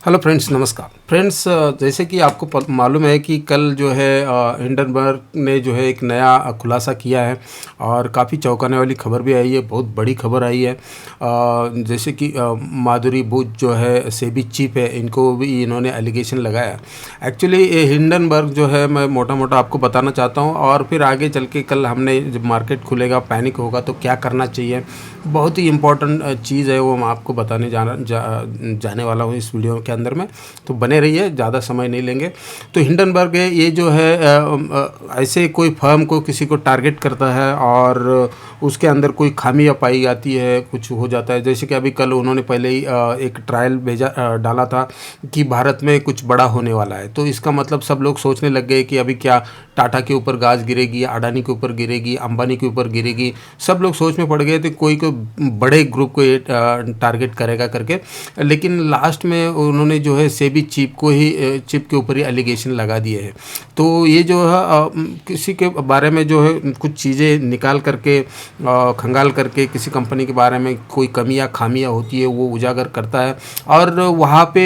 Hello friends, नमस्कार friends. जैसे कि आपको मालूम है कि कल जो है हिंडनबर्ग ने जो है एक नया खुलासा किया है और काफ़ी चौंकाने वाली खबर भी आई है, बहुत बड़ी खबर आई है। जैसे कि माधुरी बुच जो है सेबी चीफ है, इनको भी इन्होंने एलिगेशन लगाया। एक्चुअली ये हिंडनबर्ग जो है, मैं मोटा मोटा आपको बताना चाहता हूँ और फिर आगे चल के कल हमने जब मार्केट खुलेगा, पैनिक होगा तो क्या करना चाहिए, बहुत ही इम्पोर्टेंट चीज़ है वो मैं आपको बताने जाने वाला हूँ इस वीडियो के अंदर में। तो बने रहिए, ज़्यादा समय नहीं लेंगे। तो हिंडनबर्ग है ये जो है ऐसे कोई फर्म को किसी को टारगेट करता है और उसके अंदर कोई खामियां पाई जाती है, कुछ हो जाता है। जैसे कि अभी कल उन्होंने पहले ही एक ट्रायल डाला था कि भारत में कुछ बड़ा होने वाला है। तो इसका मतलब सब लोग सोचने लग गए कि अभी क्या टाटा के ऊपर गाज गिरेगी, अडानी के ऊपर गिरेगी, अंबानी के ऊपर गिरेगी। सब लोग सोच में पड़ गए थे कोई बड़े ग्रुप को ये टारगेट करेगा करके। लेकिन लास्ट में उन्होंने जो है सेबी चीफ के ऊपर ही एलिगेशन लगा दिए हैं। तो ये जो है किसी के बारे में जो है कुछ चीज़ें निकाल करके खंगाल करके किसी कंपनी के बारे में कोई कमियां खामियां होती है वो उजागर करता है और वहाँ पे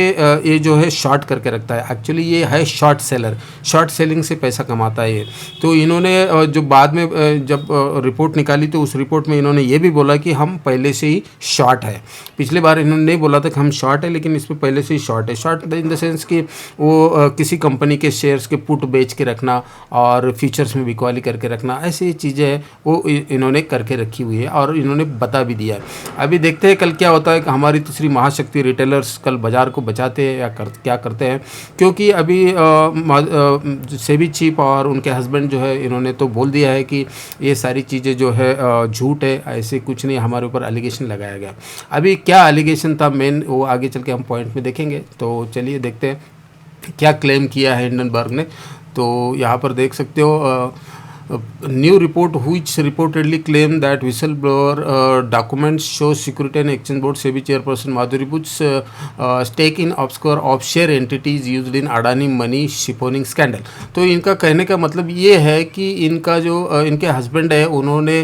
ये जो है शॉर्ट करके रखता है। एक्चुअली ये है शॉर्ट सेलर, शॉर्ट सेलिंग से पैसा कमाता है ये। तो इन्होंने जो बाद में जब रिपोर्ट निकाली तो उस रिपोर्ट में इन्होंने ये भी बोला कि हम पहले से ही शॉर्ट है। पिछली बार इन्होंने नहीं बोला था कि हम शॉर्ट है, लेकिन इसमें पहले से ही शॉर्ट है। शॉर्ट इन द सेंस कि वो किसी कंपनी के शेयर्स के पुट बेच के रखना और फ्यूचर्स में बिकवाली करके रखना, ऐसी चीज़ें हैं वो इन्होंने करके रखी हुई है और इन्होंने बता भी दिया है। अभी देखते हैं कल क्या होता है कि हमारी तीसरी महाशक्ति रिटेलर्स कल बाज़ार को बचाते हैं या क्या करते हैं। क्योंकि अभी सेबी चीफ और उनके हस्बैंड जो है इन्होंने तो बोल दिया है कि ये सारी चीज़ें जो है झूठ है, ऐसे कुछ नहीं, हमारे ऊपर एलिगेशन लगाया गया। अभी क्या एलिगेशन था मेन, वो आगे चल के हम पॉइंट में देखेंगे। तो चलिए देखते हैं क्या क्लेम किया है हिंडनबर्ग ने। तो यहाँ पर देख सकते हो new report which reportedly claimed that whistleblower documents show Security and Exchange Board SEBI chairperson Madhuri Buch's stake in obscure offshore entities used in Adani money shifting scandal। तो इनका कहने का मतलब ये है कि इनका जो इनके हस्बैंड है उन्होंने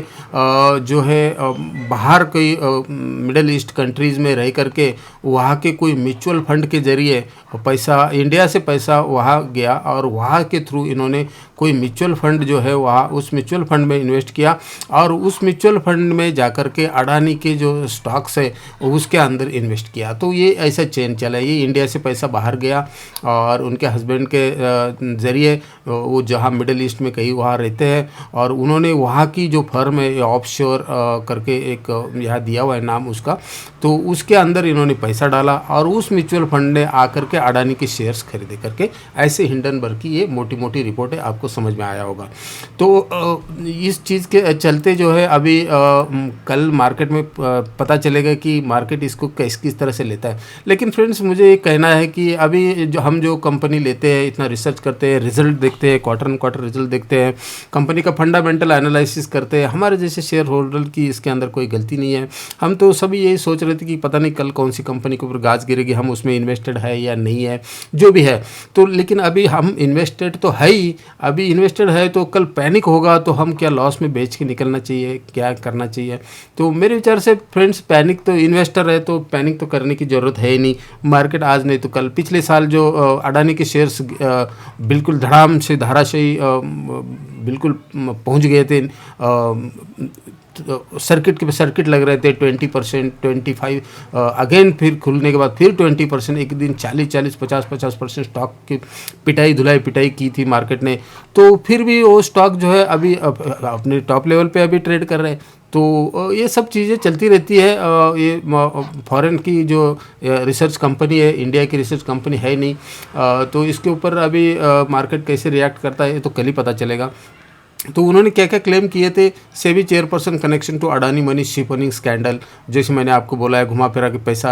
जो है बाहर कोई मिडल ईस्ट कंट्रीज़ में रह करके वहाँ के कोई म्यूचुअल फंड के ज़रिए पैसा, इंडिया से पैसा वहाँ गया और वहाँ के थ्रू इन्होंने कोई म्यूचुअल फंड जो है वहाँ उस म्यूचुअल फंड में इन्वेस्ट किया और उस म्यूचुअल फंड में जाकर के अडानी के जो स्टॉक्स है उसके अंदर इन्वेस्ट किया। तो ये ऐसा चेन चला, ये इंडिया से पैसा बाहर गया और उनके हस्बैंड के ज़रिए वो जहाँ मिडिल ईस्ट में कहीं वहाँ रहते हैं और उन्होंने वहाँ की जो फर्म है ऑफशोर करके एक यहाँ दिया हुआ है नाम उसका, तो उसके अंदर इन्होंने पैसा डाला और उस म्यूचुअल फंड ने आकर के अडानी के शेयर्स खरीदे करके। ऐसे हिंडनबर्ग की ये मोटी मोटी रिपोर्ट है, आपको समझ में आया होगा। तो इस चीज़ के चलते जो है अभी कल मार्केट में पता चलेगा कि मार्केट इसको किस तरह से लेता है। लेकिन फ्रेंड्स मुझे ये कहना है कि अभी जो कंपनी लेते हैं, इतना रिसर्च करते हैं, रिजल्ट देखते हैं, क्वार्टर रिजल्ट देखते हैं, कंपनी का फंडामेंटल एनालिसिस करते हैं। हमारे जैसे शेयर होल्डर की इसके अंदर कोई गलती नहीं है। हम तो सभी यही सोच रहे थे कि पता नहीं कल कौन सी कंपनी के ऊपर गाज गिरेगी, हम उसमें इन्वेस्टेड है या नहीं है, जो भी है। तो लेकिन अभी हम इन्वेस्टेड तो है ही, अभी इन्वेस्टेड है तो कल पैनिक होगा तो हम क्या लॉस में बेच के निकलना चाहिए, क्या करना चाहिए। तो मेरे विचार से फ्रेंड्स पैनिक तो इन्वेस्टर है तो पैनिक तो करने की ज़रूरत है ही नहीं। मार्केट आज नहीं तो कल, पिछले साल जो अडानी के शेयर्स बिल्कुल धड़ाम से धाराशायी बिल्कुल पहुंच गए थे, सर्किट लग रहे थे 20%, 25 अगेन फिर खुलने के बाद फिर 20%, एक दिन 40, 50% स्टॉक की पिटाई की थी मार्केट ने। तो फिर भी वो स्टॉक जो है अभी अपने टॉप लेवल पे अभी ट्रेड कर रहे हैं। तो ये सब चीज़ें चलती रहती है। ये फॉरेन की जो रिसर्च कंपनी है, इंडिया की रिसर्च कंपनी है नहीं। तो इसके ऊपर अभी मार्केट कैसे रिएक्ट करता है ये तो कल ही पता चलेगा। तो उन्होंने क्या क्या क्लेम किए थे। SEBI chairperson connection to Adani money siphoning scandal, जैसे मैंने आपको बोला है, घुमा फिरा के पैसा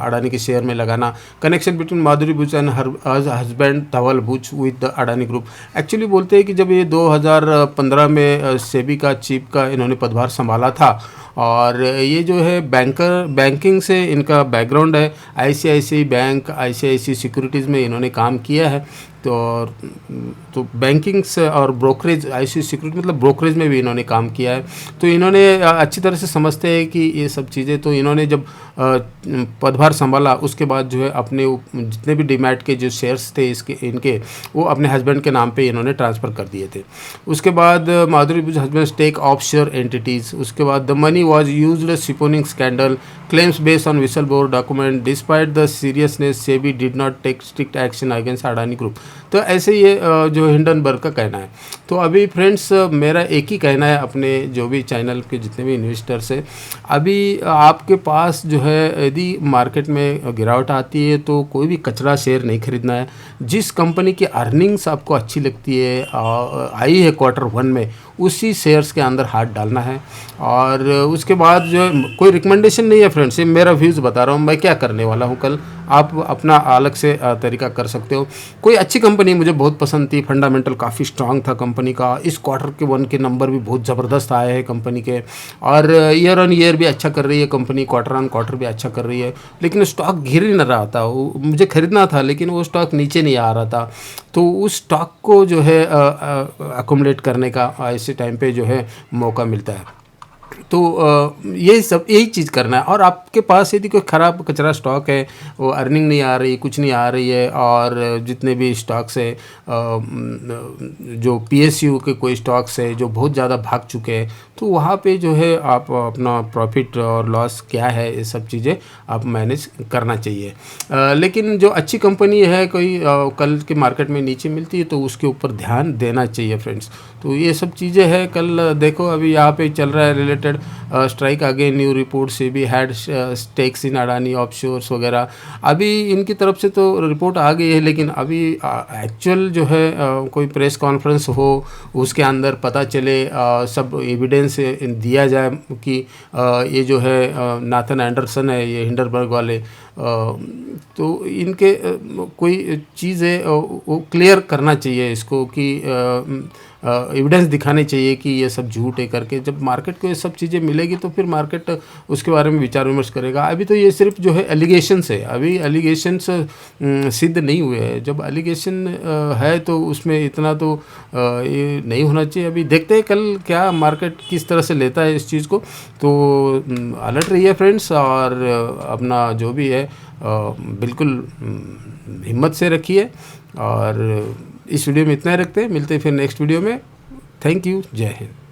अडानी के शेयर में लगाना। Connection between Madhuri Buch and her husband Dhaval Buch with the Adani group. Actually बोलते हैं कि जब ये 2015 में सेबी का चीफ का इन्होंने पदभार संभाला था और ये जो है बैंकिंग से इनका बैकग्राउंड है। आईसीआईसीआई बैंक, आईसीआईसीआई सिक्योरिटीज़ में इन्होंने काम किया है। तो बैंकिंग से और ब्रोकरेज, आईसीआईसीआई सिक्योरिटी मतलब ब्रोकरेज में भी इन्होंने काम किया है। तो इन्होंने अच्छी तरह से समझते हैं कि ये सब चीज़ें। तो इन्होंने जब पदभार संभाला उसके बाद जो है अपने जितने भी डीमैट के जो शेयर्स थे इनके वो अपने हस्बैंड के नाम पे इन्होंने ट्रांसफ़र कर दिए थे। उसके बाद Madhuri Dixit husband take offshore entities. उसके बाद the money was used siphoning scandal, claims based on whistle blower document, despite the seriousness SEBI did not take strict action against Adani group. तो ऐसे ये जो हिंडनबर्ग का कहना है। तो अभी फ्रेंड्स मेरा एक ही कहना है अपने जो भी चैनल के जितने भी इन्वेस्टर्स हैं, अभी आपके पास जो है यदि मार्केट में गिरावट आती है तो कोई भी कचरा शेयर नहीं खरीदना है। जिस कंपनी की अर्निंग्स आपको अच्छी लगती है, आई है Q1 में, उसी शेयर्स के अंदर हाथ डालना है। और उसके बाद जो है कोई रिकमेंडेशन नहीं है फ्रेंड्स, ये मेरा व्यूज़ बता रहा हूँ, मैं क्या करने वाला हूँ कल, आप अपना अलग से तरीका कर सकते हो। कोई अच्छी कंपनी मुझे बहुत पसंद थी, फंडामेंटल काफ़ी स्ट्रांग था कंपनी का। इस Q1 के नंबर भी बहुत ज़बरदस्त आए हैं कंपनी के, और ईयर ऑन ईयर भी अच्छा कर रही है कंपनी, क्वार्टर भी अच्छा कर रही है। लेकिन स्टॉक गिर ही नहीं रहा था, वो मुझे खरीदना था लेकिन वो स्टॉक नीचे नहीं आ रहा था। तो उस स्टॉक को जो है अकोमोडेट करने का ऐसे टाइम पे जो है मौका मिलता है। तो यही चीज़ करना है। और आपके पास यदि कोई ख़राब कचरा स्टॉक है, वो अर्निंग नहीं आ रही, कुछ नहीं आ रही है, और जितने भी स्टॉक्स है जो पीएसयू के कोई स्टॉक्स है जो बहुत ज़्यादा भाग चुके हैं, तो वहाँ पे जो है आप अपना प्रॉफिट और लॉस क्या है ये सब चीज़ें आप मैनेज करना चाहिए। लेकिन जो अच्छी कंपनी है कोई कल के मार्केट में नीचे मिलती है तो उसके ऊपर ध्यान देना चाहिए फ्रेंड्स। तो ये सब चीज़ें हैं। कल देखो अभी यहाँ पे चल रहा है related strike again new report, SEBI had stakes in Adani offshores वगैरह। अभी इनकी तरफ से तो रिपोर्ट आ गई है, लेकिन अभी एक्चुअल जो है कोई प्रेस कॉन्फ्रेंस हो, उसके अंदर पता चले, सब एविडेंस दिया जाए कि ये जो है नाथन एंडरसन है, ये हिंडनबर्ग वाले, तो इनके कोई चीज़ है वो क्लियर करना चाहिए इसको कि एविडेंस दिखाने चाहिए कि ये सब झूठ है करके। जब मार्केट को ये सब चीज़ें मिलेगी तो फिर मार्केट उसके बारे में विचार विमर्श करेगा। अभी तो ये सिर्फ जो है एलिगेशंस है, अभी एलिगेशंस सिद्ध नहीं हुए हैं। जब एलिगेशन है तो उसमें इतना तो ये नहीं होना चाहिए। अभी देखते हैं कल क्या मार्केट किस तरह से लेता है इस चीज़ को। तो अलर्ट रहिए फ्रेंड्स, और अपना जो भी है बिल्कुल हिम्मत से रखिए। और इस वीडियो में इतना ही रखते हैं, मिलते हैं फिर नेक्स्ट वीडियो में। थैंक यू, जय हिंद।